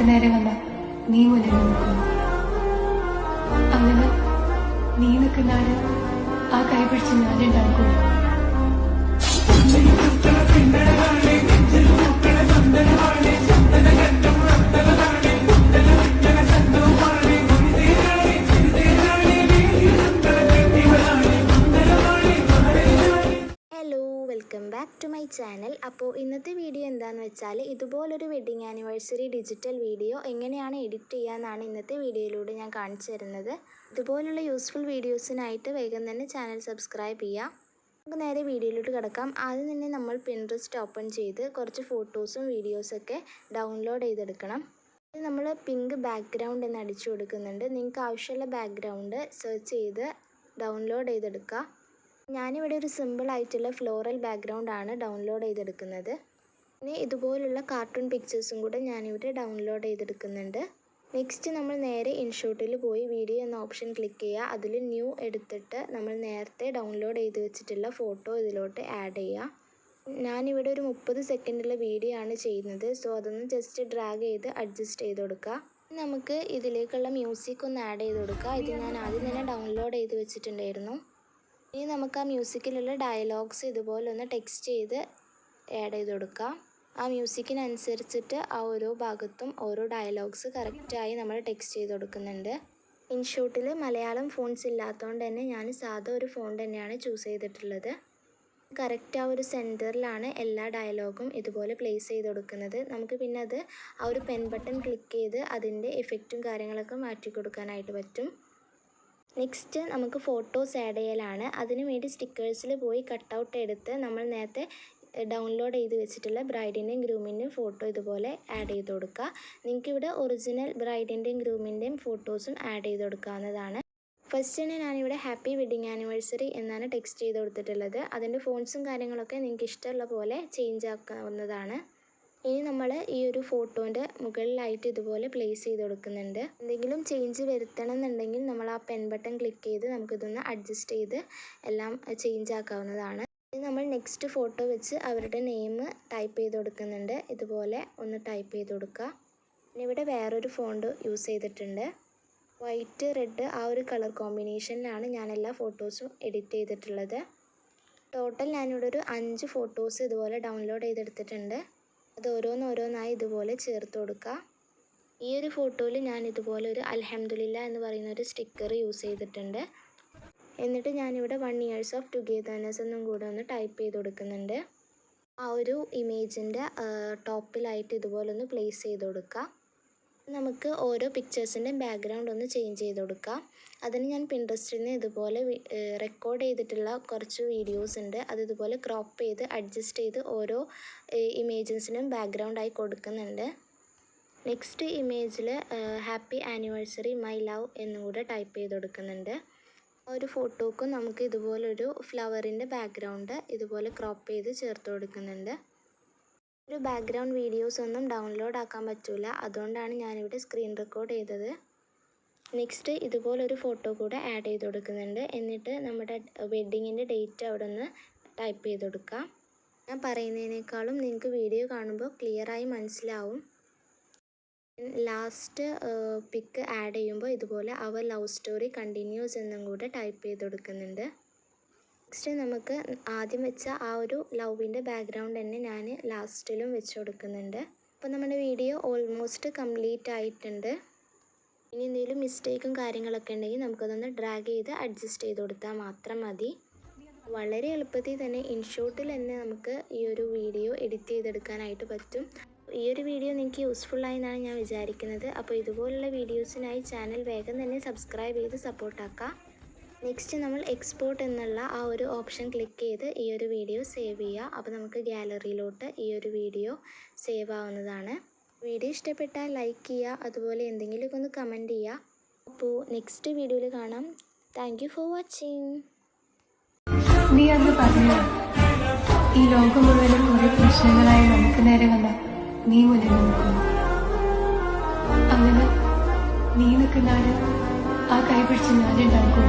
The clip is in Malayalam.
നേരെ വന്ന നീ മുന്നിൽ നിൽക്കുന്നു. അങ്ങനെ നീ നിൽക്കുന്നാണ് ആ കൈ പിടിച്ച് ഞാനുണ്ടാക്കും. Welcome back to my channel. അപ്പോൾ ഇന്നത്തെ വീഡിയോ എന്താണെന്ന് വെച്ചാൽ ഇതുപോലൊരു വെഡ്ഡിങ് ആനിവേഴ്സറി ഡിജിറ്റൽ വീഡിയോ എങ്ങനെയാണ് എഡിറ്റ് ചെയ്യാമെന്നാണ് ഇന്നത്തെ വീഡിയോയിലൂടെ ഞാൻ കാണിച്ചു തരുന്നത്. ഇതുപോലുള്ള യൂസ്ഫുൾ വീഡിയോസിനായിട്ട് വേഗം തന്നെ ചാനൽ സബ്സ്ക്രൈബ് ചെയ്യുക. നമുക്ക് നേരെ വീഡിയോയിലോട്ട് കിടക്കാം. ആദ്യം തന്നെ നമ്മൾ പിൻട്രസ്റ്റ് ഓപ്പൺ ചെയ്ത് കുറച്ച് ഫോട്ടോസും വീഡിയോസൊക്കെ ഡൗൺലോഡ് ചെയ്തെടുക്കണം. നമ്മൾ പിങ്ക് ബാക്ക്ഗ്രൗണ്ട് എന്ന് അടിച്ചു കൊടുക്കുന്നുണ്ട്. നിങ്ങൾക്ക് ആവശ്യമുള്ള ബാക്ക്ഗ്രൗണ്ട് സെർച്ച് ചെയ്ത് ഡൗൺലോഡ് ചെയ്തെടുക്കുക. ഞാനിവിടെ ഒരു സിമ്പിളായിട്ടുള്ള ഫ്ലോറൽ ബാക്ക്ഗ്രൗണ്ടാണ് ഡൗൺലോഡ് ചെയ്തെടുക്കുന്നത്. പിന്നെ ഇതുപോലുള്ള കാർട്ടൂൺ പിക്ചേഴ്സും കൂടെ ഞാനിവിടെ ഡൗൺലോഡ് ചെയ്തെടുക്കുന്നുണ്ട്. നെക്സ്റ്റ് നമ്മൾ നേരെ ഇൻഷോട്ടിൽ പോയി വീഡിയോ എന്ന ഓപ്ഷൻ ക്ലിക്ക് ചെയ്യുക. അതിൽ ന്യൂ എടുത്തിട്ട് നമ്മൾ നേരത്തെ ഡൗൺലോഡ് ചെയ്ത് വെച്ചിട്ടുള്ള ഫോട്ടോ ഇതിലോട്ട് ആഡ് ചെയ്യുക. ഞാനിവിടെ ഒരു 30 സെക്കൻഡുള്ള വീഡിയോ ആണ് ചെയ്യുന്നത്. സോ അതൊന്ന് ജസ്റ്റ് ഡ്രാഗ് ചെയ്ത് അഡ്ജസ്റ്റ് ചെയ്ത് കൊടുക്കുക. നമുക്ക് ഇതിലേക്കുള്ള മ്യൂസിക് ഒന്ന് ആഡ് ചെയ്ത് കൊടുക്കുക. ഇത് ഞാൻ ആദ്യം തന്നെ ഡൗൺലോഡ് ചെയ്ത് വെച്ചിട്ടുണ്ടായിരുന്നു. ഇനി നമുക്ക് ആ മ്യൂസിക്കിലുള്ള ഡയലോഗ്സ് ഇതുപോലെ ഒന്ന് ടെക്സ്റ്റ് ചെയ്ത് ആഡ് ചെയ്ത് കൊടുക്കാം. ആ മ്യൂസിക്കിനനുസരിച്ചിട്ട് ആ ഓരോ ഭാഗത്തും ഓരോ ഡയലോഗ്സ് കറക്റ്റായി നമ്മൾ ടെക്സ്റ്റ് ചെയ്ത് കൊടുക്കുന്നുണ്ട്. ഇൻഷോട്ടിൽ മലയാളം ഫോൺസ് ഇല്ലാത്തതുകൊണ്ട് തന്നെ ഞാൻ സാധാ ഒരു ഫോൺ തന്നെയാണ് ചൂസ് ചെയ്തിട്ടുള്ളത്. കറക്റ്റ് ആ ഒരു സെൻറ്ററിലാണ് എല്ലാ ഡയലോഗും ഇതുപോലെ പ്ലേസ് ചെയ്ത് കൊടുക്കുന്നത്. നമുക്ക് പിന്നെ അത് ആ ഒരു പെൻ ബട്ടൺ ക്ലിക്ക് ചെയ്ത് അതിൻ്റെ എഫക്റ്റും കാര്യങ്ങളൊക്കെ മാറ്റി കൊടുക്കാനായിട്ട് പറ്റും. നെക്സ്റ്റ് നമുക്ക് ഫോട്ടോസ് ആഡ് ചെയ്യലാണ്. അതിനു വേണ്ടി സ്റ്റിക്കേഴ്സിൽ പോയി കട്ടൗട്ട് എടുത്ത് നമ്മൾ നേരത്തെ ഡൗൺലോഡ് ചെയ്ത് വെച്ചിട്ടുള്ള ബ്രൈഡിൻ്റെയും ഗ്രൂമിൻ്റെയും ഫോട്ടോ ഇതുപോലെ ആഡ് ചെയ്ത് കൊടുക്കുക. നിങ്ങൾക്കിവിടെ ഒറിജിനൽ ബ്രൈഡിൻ്റെയും ഗ്രൂമിൻ്റെയും ഫോട്ടോസും ആഡ് ചെയ്ത് കൊടുക്കാവുന്നതാണ്. ഫസ്റ്റ് തന്നെ ഞാനിവിടെ ഹാപ്പി വെഡ്ഡിങ് ആനിവേഴ്സറി എന്നാണ് ടെക്സ്റ്റ് ചെയ്ത് കൊടുത്തിട്ടുള്ളത്. അതിൻ്റെ ഫോൺസും കാര്യങ്ങളൊക്കെ നിങ്ങൾക്ക് ഇഷ്ടമുള്ള പോലെ ചേഞ്ച് ആക്കാവുന്നതാണ്. ഇനി നമ്മൾ ഈ ഒരു ഫോട്ടോൻ്റെ മുകളിലായിട്ട് ഇതുപോലെ പ്ലേസ് ചെയ്ത് കൊടുക്കുന്നുണ്ട്. എന്തെങ്കിലും ചേഞ്ച് വരുത്തണം എന്നുണ്ടെങ്കിൽ നമ്മൾ ആ പെൻ ബട്ടൺ ക്ലിക്ക് ചെയ്ത് നമുക്കിതൊന്ന് അഡ്ജസ്റ്റ് ചെയ്ത് എല്ലാം ചേഞ്ച് ആക്കാവുന്നതാണ്. ഇനി നമ്മൾ നെക്സ്റ്റ് ഫോട്ടോ വെച്ച് അവരുടെ നെയിം ടൈപ്പ് ചെയ്ത് കൊടുക്കുന്നുണ്ട്. ഇതുപോലെ ഒന്ന് ടൈപ്പ് ചെയ്ത് കൊടുക്കുക. പിന്നെ ഇവിടെ വേറൊരു ഫോണ്ട് യൂസ് ചെയ്തിട്ടുണ്ട്. വൈറ്റ് റെഡ് ആ ഒരു കളർ കോമ്പിനേഷനിലാണ് ഞാൻ എല്ലാ ഫോട്ടോസും എഡിറ്റ് ചെയ്തിട്ടുള്ളത്. ടോട്ടൽ ഞാനിവിടെ ഒരു 5 ഫോട്ടോസ് ഇതുപോലെ ഡൗൺലോഡ് ചെയ്തെടുത്തിട്ടുണ്ട്. അത് ഓരോന്നോരോന്നായി ഇതുപോലെ ചേർത്ത് കൊടുക്കുക. ഈ ഒരു ഫോട്ടോയിൽ ഞാൻ ഇതുപോലെ ഒരു അൽഹംദുലില്ല എന്ന് പറയുന്ന ഒരു സ്റ്റിക്കർ യൂസ് ചെയ്തിട്ടുണ്ട്. എന്നിട്ട് ഞാനിവിടെ 1 years ഓഫ് ടുഗെദർനെസ് എന്നും കൂടെ ഒന്ന് ടൈപ്പ് ചെയ്ത് കൊടുക്കുന്നുണ്ട്. ആ ഒരു ഇമേജിൻ്റെ ടോപ്പിലായിട്ട് ഇതുപോലെ ഒന്ന് പ്ലേസ് ചെയ്ത് കൊടുക്കുക. നമുക്ക് ഓരോ പിക്ചേഴ്സിൻ്റെ ബാക്ക്ഗ്രൗണ്ട് ഒന്ന് ചേഞ്ച് ചെയ്ത് കൊടുക്കാം. അതിന് ഞാൻ പിൻട്രസ്റ്റിൽ നിന്ന് ഇതുപോലെ റെക്കോർഡ് ചെയ്തിട്ടുള്ള കുറച്ച് വീഡിയോസ് ഉണ്ട്. അത് ഇതുപോലെ ക്രോപ്പ് ചെയ്ത് അഡ്ജസ്റ്റ് ചെയ്ത് ഓരോ ഇമേജസിനും ബാക്ക്ഗ്രൗണ്ടായി കൊടുക്കുന്നുണ്ട്. നെക്സ്റ്റ് ഇമേജിൽ ഹാപ്പി ആനിവേഴ്സറി മൈ ലവ് എന്നും കൂടെ ടൈപ്പ് ചെയ്ത് കൊടുക്കുന്നുണ്ട്. ഒരു ഫോട്ടോക്കും നമുക്ക് ഇതുപോലൊരു ഫ്ലവറിൻ്റെ ബാക്ക്ഗ്രൗണ്ട് ഇതുപോലെ ക്രോപ്പ് ചെയ്ത് ചേർത്ത് കൊടുക്കുന്നുണ്ട്. ഒരു ബാക്ക്ഗ്രൗണ്ട് വീഡിയോസ് ഒന്നും ഡൗൺലോഡ് ആക്കാൻ പറ്റില്ല. അതുകൊണ്ടാണ് ഞാനിവിടെ സ്ക്രീൻ റെക്കോർഡ് ചെയ്തത്. നെക്സ്റ്റ് ഇതുപോലൊരു ഫോട്ടോ കൂടെ ആഡ് ചെയ്ത് കൊടുക്കുന്നുണ്ട്. എന്നിട്ട് നമ്മുടെ വെഡ്ഡിങ്ങിൻ്റെ ഡേറ്റ് അവിടെ നിന്ന് ടൈപ്പ് ചെയ്ത് കൊടുക്കാം. ഞാൻ പറയുന്നതിനേക്കാളും നിങ്ങൾക്ക് വീഡിയോ കാണുമ്പോൾ ക്ലിയറായി മനസ്സിലാവും. ലാസ്റ്റ് പിക്ക് ആഡ് ചെയ്യുമ്പോൾ ഇതുപോലെ അവർ ലവ് സ്റ്റോറി കണ്ടിന്യൂസ് എന്നും കൂടെ ടൈപ്പ് ചെയ്ത് കൊടുക്കുന്നുണ്ട്. നെക്സ്റ്റ് നമുക്ക് ആദ്യം വെച്ച ആ ഒരു ലവിൻ്റെ ബാക്ക്ഗ്രൗണ്ട് തന്നെ ഞാൻ ലാസ്റ്റിലും വെച്ച് കൊടുക്കുന്നുണ്ട്. അപ്പോൾ നമ്മുടെ വീഡിയോ ഓൾമോസ്റ്റ് കംപ്ലീറ്റ് ആയിട്ടുണ്ട്. ഇനി എന്തെങ്കിലും മിസ്റ്റേക്കും കാര്യങ്ങളൊക്കെ ഉണ്ടെങ്കിൽ നമുക്കതൊന്ന് ഡ്രാഗ് ചെയ്ത് അഡ്ജസ്റ്റ് ചെയ്ത് കൊടുത്താൽ മാത്രം മതി. വളരെ എളുപ്പത്തിൽ തന്നെ ഇൻഷോട്ടിൽ തന്നെ നമുക്ക് ഈ ഒരു വീഡിയോ എഡിറ്റ് ചെയ്തെടുക്കാനായിട്ട് പറ്റും. ഈ ഒരു വീഡിയോ നിങ്ങൾക്ക് യൂസ്ഫുള്ളായി എന്നാണ് ഞാൻ വിചാരിക്കുന്നത്. അപ്പോൾ ഇതുപോലുള്ള വീഡിയോസിനായി ചാനൽ വേഗം തന്നെ സബ്സ്ക്രൈബ് ചെയ്ത് സപ്പോർട്ടാക്കുക. നെക്സ്റ്റ് നമ്മൾ എക്സ്പോർട്ട് എന്നുള്ള ആ ഒരു ഓപ്ഷൻ ക്ലിക്ക് ചെയ്ത് ഈ ഒരു വീഡിയോ സേവ് ചെയ്യുക. അപ്പോൾ നമുക്ക് ഗാലറിയിലോട്ട് ഈ ഒരു വീഡിയോ സേവ് ആവുന്നതാണ്. വീഡിയോ ഇഷ്ടപ്പെട്ടാൽ ലൈക്ക് ചെയ്യുക. അതുപോലെ എന്തെങ്കിലുമൊക്കെ ഒന്ന് കമൻറ്റ് ചെയ്യുക. അപ്പോൾ നെക്സ്റ്റ് വീഡിയോയിൽ കാണാം. Thank you for watching. നീ അന്ന് പറഞ്ഞു ഈ ലോകം മുഴുവനും കുറേ പ്രശ്നങ്ങളായി നമുക്ക് നേരെ വന്ന നീ മുന്നിൽ നിൽക്കുന്നു. അങ്ങനെ നീ നിൽക്കുന്നാണ് ആ കൈ പിടിച്ച് ഞാനുണ്ടാക്കും.